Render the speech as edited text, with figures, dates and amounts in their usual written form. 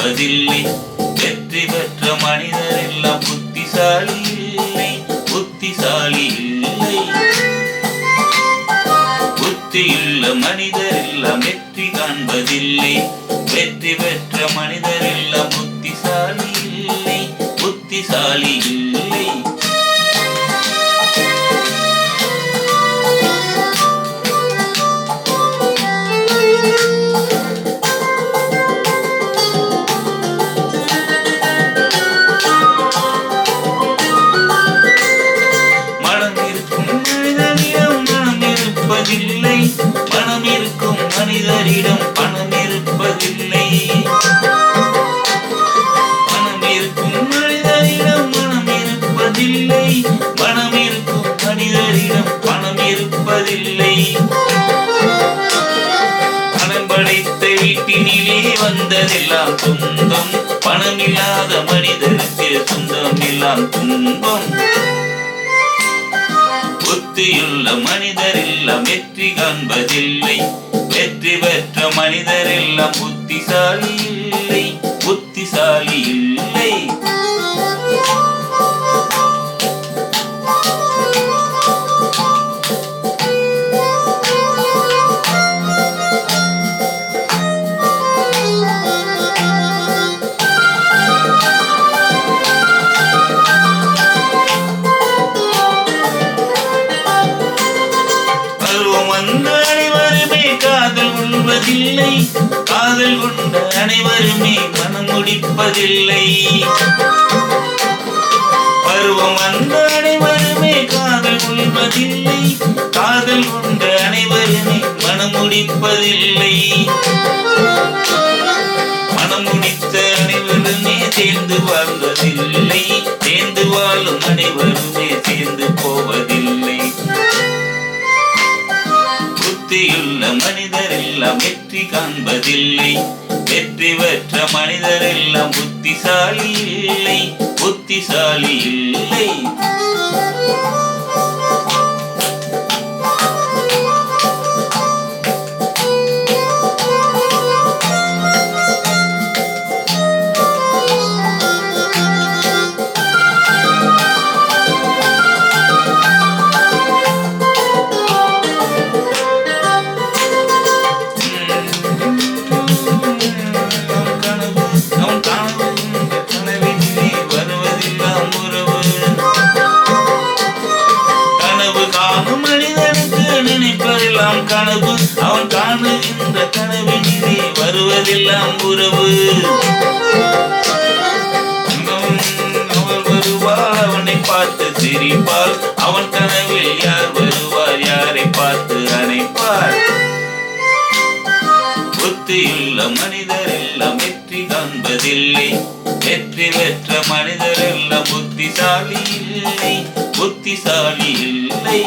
காண்பதில்லை. வெற்றி பெற்ற மனிதர் எல்லாம் புத்திசாலி இல்லை, புத்திசாலி இல்லை. புத்தியுள்ள மனிதர் எல்லாம் வெற்றி காண்பதில்லை. வெற்றி பெற்ற மனிதர் எல்லாம் புத்திசாலி இல்லை, புத்திசாலி இல்லை. மனம் இருக்கும் மனிதரிடம் பணம் இருப்பதில்லை. மனம் இருக்கும் மனிதரிடம் மனம் இருப்பதில்லை. மனம் இருக்கும் மனிதரிடம் பணம் இருப்பதில்லை. பணம் படைத்த வீட்டினிலே வந்ததெல்லாம் சொந்தம். பணம் இல்லாத மனிதருக்கு சொந்தம் எல்லாம் துன்பம். புத்தியுள்ள மனிதர் எல்லாம் வெற்றி காண்பதில்லை. வெற்றி பெற்ற மனிதர் எல்லாம் புத்திசாலி இல்லை, புத்திசாலி இல்லை. அனைவருமே காதல் கொள்வதில்லை. காதல் கொண்ட அனைவருமே மனம் முடிப்பதில்லை. பருவம் வந்த அனைவருமே காதல் கொள்வதில்லை. காதல் கொண்ட அனைவருமே மனம் முடிப்பதில்லை. மனம் முடித்த அனைவருமே சேர்ந்து வாழ்வதில்லை. சேர்ந்து வாழும் அனைவருமே சேர்ந்து போவதில்லை. புத்தியுள்ள மனிதர் எல்லாம் வெற்றி காண்பதில்லை. வெற்றி பெற்ற மனிதர் எல்லாம் புத்திசாலி இல்லை, புத்திசாலி இல்லை. கனவு அவன் காணுகின்ற கனவினிலே வருவதெல்லாம் உறவு. அவள் வருவாள், அவனை பார்த்து சிரிப்பாள். அவன் கனவில் யார் வருவார், யாரை பார்த்து அணைப்பார். புத்தியுள்ள மனிதர் எல்லாம் வெற்றி காண்பதில்லை. வெற்றி பெற்ற மனிதர் எல்லாம் புத்திசாலி இல்லை, புத்திசாலி இல்லை.